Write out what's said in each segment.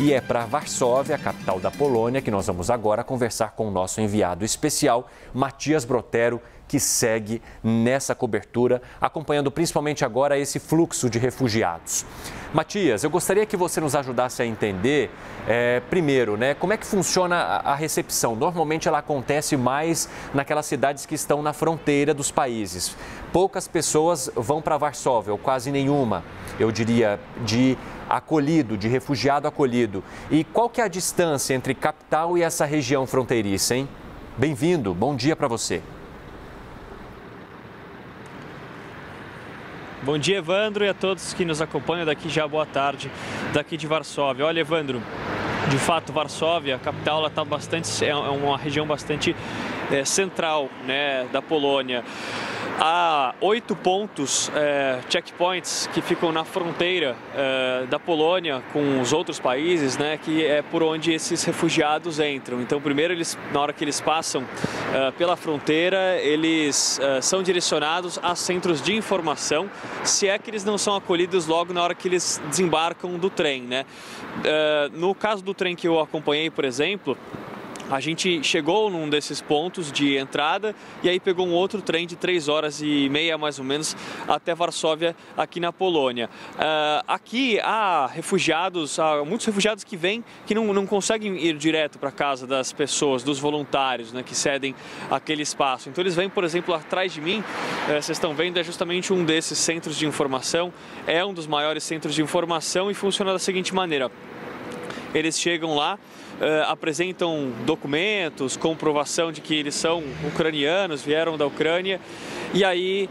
E é para Varsóvia, a capital da Polônia, que nós vamos agora conversar com o nosso enviado especial, Matias Brotero, que segue nessa cobertura, acompanhando principalmente agora esse fluxo de refugiados. Matias, eu gostaria que você nos ajudasse a entender, primeiro, como é que funciona a recepção. Normalmente ela acontece mais naquelas cidades que estão na fronteira dos países. Poucas pessoas vão para Varsóvia, ou quase nenhuma, eu diria, de refugiado acolhido. E qual que é a distância entre capital e essa região fronteiriça, hein? Bem-vindo, bom dia para você. Bom dia, Evandro, e a todos que nos acompanham daqui já, boa tarde, daqui de Varsóvia. Olha, Evandro, de fato, Varsóvia, a capital, ela tá é uma região bastante central, da Polônia. Há 8 pontos, checkpoints, que ficam na fronteira da Polônia com os outros países, que é por onde esses refugiados entram. Então, primeiro, na hora que eles passam pela fronteira, eles são direcionados a centros de informação, se é que eles não são acolhidos logo na hora que eles desembarcam do trem, No caso do trem que eu acompanhei, por exemplo, a gente chegou num desses pontos de entrada e aí pegou um outro trem de 3 horas e meia, mais ou menos, até Varsóvia, aqui na Polônia. Aqui há muitos refugiados que vêm, que não conseguem ir direto para casa das pessoas, dos voluntários, que cedem aquele espaço. Então eles vêm, por exemplo, atrás de mim, vocês estão vendo, é justamente um desses centros de informação, é um dos maiores centros de informação e funciona da seguinte maneira. Eles chegam lá, apresentam documentos, comprovação de que eles são ucranianos, vieram da Ucrânia, e aí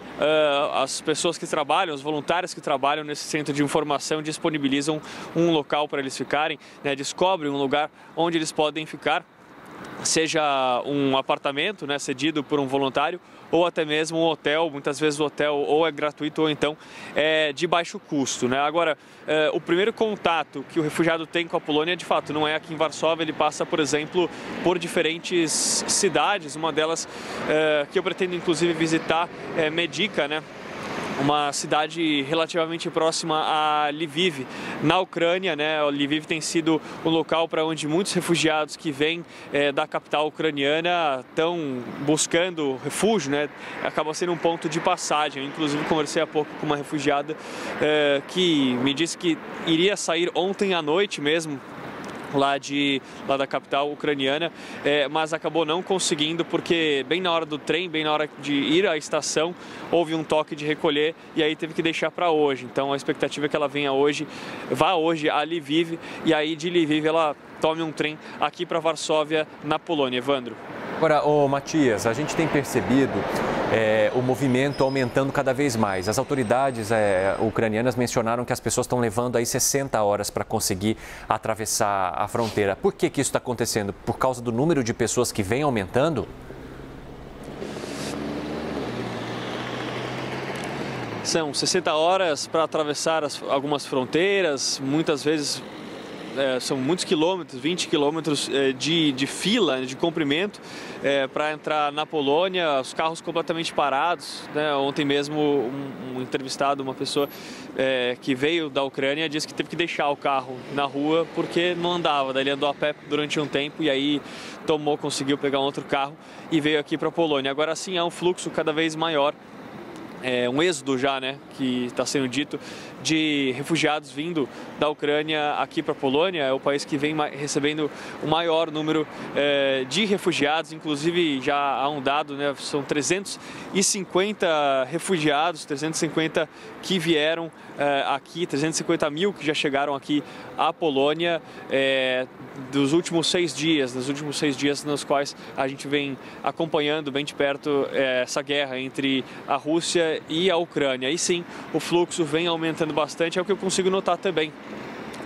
as pessoas que trabalham, os voluntários que trabalham nesse centro de informação disponibilizam um local para eles ficarem, descobrem um lugar onde eles podem ficar, seja um apartamento, cedido por um voluntário, ou até mesmo um hotel. Muitas vezes o hotel ou é gratuito ou então é de baixo custo, Agora, o primeiro contato que o refugiado tem com a Polônia, de fato, não é aqui em Varsóvia. Ele passa, por exemplo, por diferentes cidades. Uma delas que eu pretendo inclusive visitar é Medica, uma cidade relativamente próxima a Lviv, na Ucrânia, Lviv tem sido um local para onde muitos refugiados que vêm da capital ucraniana estão buscando refúgio, Acaba sendo um ponto de passagem. Eu, inclusive, conversei há pouco com uma refugiada que me disse que iria sair ontem à noite mesmo, lá da capital ucraniana, mas acabou não conseguindo porque bem na hora do trem, bem na hora de ir à estação, houve um toque de recolher e aí teve que deixar para hoje. Então a expectativa é que ela vá hoje a Lviv e aí de Lviv ela tome um trem aqui para Varsóvia, na Polônia. Evandro. Agora, Matias, a gente tem percebido o movimento aumentando cada vez mais. As autoridades ucranianas mencionaram que as pessoas estão levando aí 60 horas para conseguir atravessar a fronteira. Por que isso está acontecendo? Por causa do número de pessoas que vem aumentando? São 60 horas para atravessar algumas fronteiras, muitas vezes são muitos quilômetros, 20 quilômetros de fila, de comprimento, para entrar na Polônia, os carros completamente parados. Ontem mesmo um entrevistado, uma pessoa que veio da Ucrânia, disse que teve que deixar o carro na rua porque não andava. Daí ele andou a pé durante um tempo e aí conseguiu pegar um outro carro e veio aqui para a Polônia. Agora sim, há um fluxo cada vez maior. Um êxodo já, que está sendo dito, de refugiados vindo da Ucrânia aqui para a Polônia. É o país que vem recebendo o maior número de refugiados, inclusive já há um dado, são 350 refugiados, 350 que vieram aqui, 350 mil que já chegaram aqui à Polônia nos últimos 6 dias nos quais a gente vem acompanhando bem de perto essa guerra entre a Rússia e a Ucrânia. E sim, o fluxo vem aumentando bastante, é o que eu consigo notar também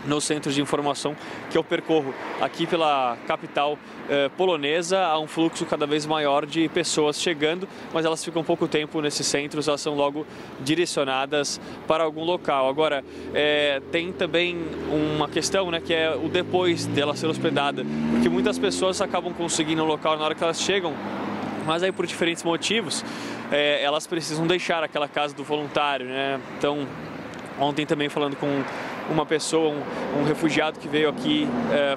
nos centros de informação que eu percorro aqui pela capital polonesa. Há um fluxo cada vez maior de pessoas chegando, mas elas ficam pouco tempo nesses centros, elas são logo direcionadas para algum local. Agora, tem também uma questão, que é o depois dela ser hospedada, porque muitas pessoas acabam conseguindo um local na hora que elas chegam, mas aí por diferentes motivos elas precisam deixar aquela casa do voluntário, Então, ontem também falando com uma pessoa, um refugiado que veio aqui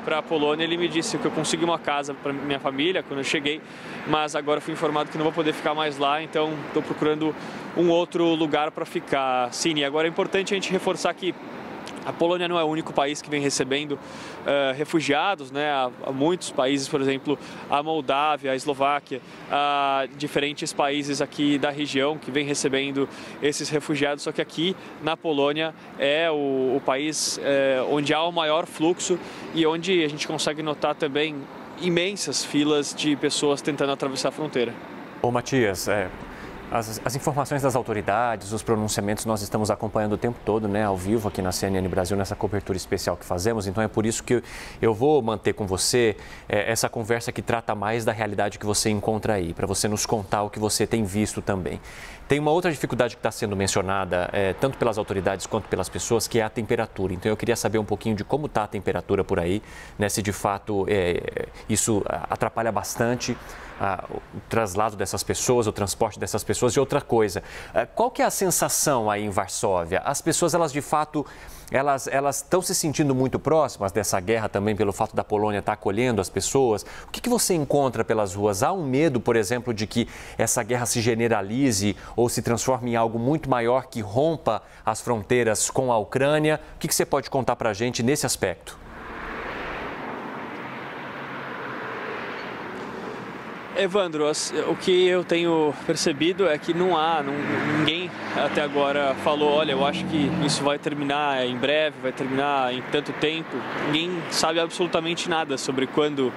para a Polônia, ele me disse que eu consegui uma casa para minha família quando eu cheguei, mas agora fui informado que não vou poder ficar mais lá, então estou procurando um outro lugar para ficar. Sim, e agora é importante a gente reforçar que a Polônia não é o único país que vem recebendo refugiados, né? Há muitos países, por exemplo, a Moldávia, a Eslováquia, diferentes países aqui da região que vem recebendo esses refugiados, só que aqui na Polônia é o país onde há o maior fluxo e onde a gente consegue notar também imensas filas de pessoas tentando atravessar a fronteira. Ô Matias, as informações das autoridades, os pronunciamentos nós estamos acompanhando o tempo todo, né, ao vivo aqui na CNN Brasil, nessa cobertura especial que fazemos. Então é por isso que eu vou manter com você essa conversa que trata mais da realidade que você encontra aí, para você nos contar o que você tem visto também. Tem uma outra dificuldade que está sendo mencionada, tanto pelas autoridades quanto pelas pessoas, que é a temperatura. Então eu queria saber um pouquinho de como está a temperatura por aí, né, se de fato isso atrapalha bastante o traslado dessas pessoas, o transporte dessas pessoas. E outra coisa, qual que é a sensação aí em Varsóvia? As pessoas, elas de fato, elas estão se sentindo muito próximas dessa guerra também pelo fato da Polônia estar acolhendo as pessoas? O que você encontra pelas ruas? Há um medo, por exemplo, de que essa guerra se generalize ou se transforme em algo muito maior que rompa as fronteiras com a Ucrânia? O que você pode contar para a gente nesse aspecto? Evandro, o que eu tenho percebido é que ninguém até agora falou, olha, eu acho que isso vai terminar em breve, vai terminar em tanto tempo. Ninguém sabe absolutamente nada sobre quando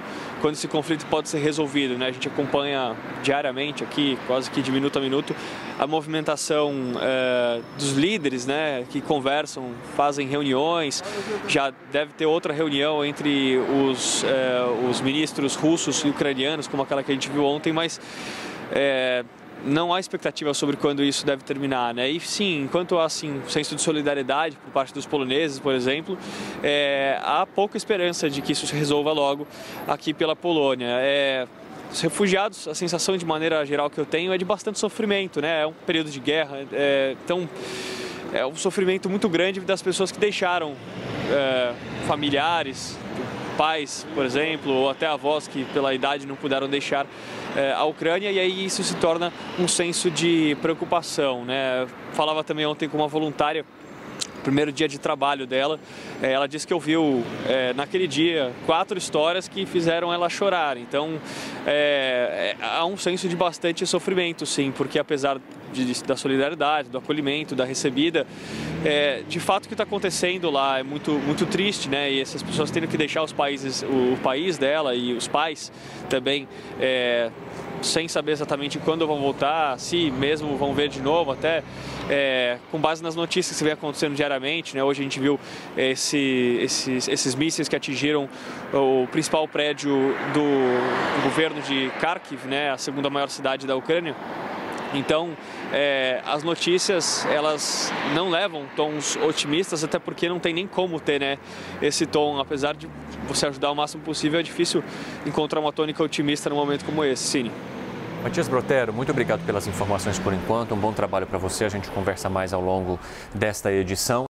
esse conflito pode ser resolvido, né? A gente acompanha diariamente aqui, quase que de minuto a minuto, a movimentação dos líderes, né, que conversam, fazem reuniões. Já deve ter outra reunião entre os ministros russos e ucranianos, como aquela que a gente viu ontem, mas não há expectativa sobre quando isso deve terminar, né? E sim, enquanto há assim, um senso de solidariedade por parte dos poloneses, por exemplo, há pouca esperança de que isso se resolva logo aqui pela Polônia. Os refugiados, a sensação de maneira geral que eu tenho é de bastante sofrimento, né? É um período de guerra, então é um sofrimento muito grande das pessoas que deixaram familiares, pais, por exemplo, ou até avós que pela idade não puderam deixar a Ucrânia, e aí isso se torna um senso de preocupação, né? Falava também ontem com uma voluntária, primeiro dia de trabalho dela, ela disse que ouviu naquele dia 4 histórias que fizeram ela chorar. Então há um senso de bastante sofrimento, sim, porque apesar da solidariedade, do acolhimento, da recebida, de fato o que está acontecendo lá é muito, muito triste, né? E essas pessoas tendo que deixar o país dela e os pais também, sem saber exatamente quando vão voltar, se mesmo vão ver de novo, até com base nas notícias que vem acontecendo diariamente, né? Hoje a gente viu esses mísseis que atingiram o principal prédio do governo de Kharkiv, né? A segunda maior cidade da Ucrânia. Então, as notícias, elas não levam tons otimistas, até porque não tem nem como ter, né, esse tom. Apesar de você ajudar o máximo possível, é difícil encontrar uma tônica otimista num momento como esse, Cine. Matias Brotero, muito obrigado pelas informações por enquanto. Um bom trabalho para você. A gente conversa mais ao longo desta edição.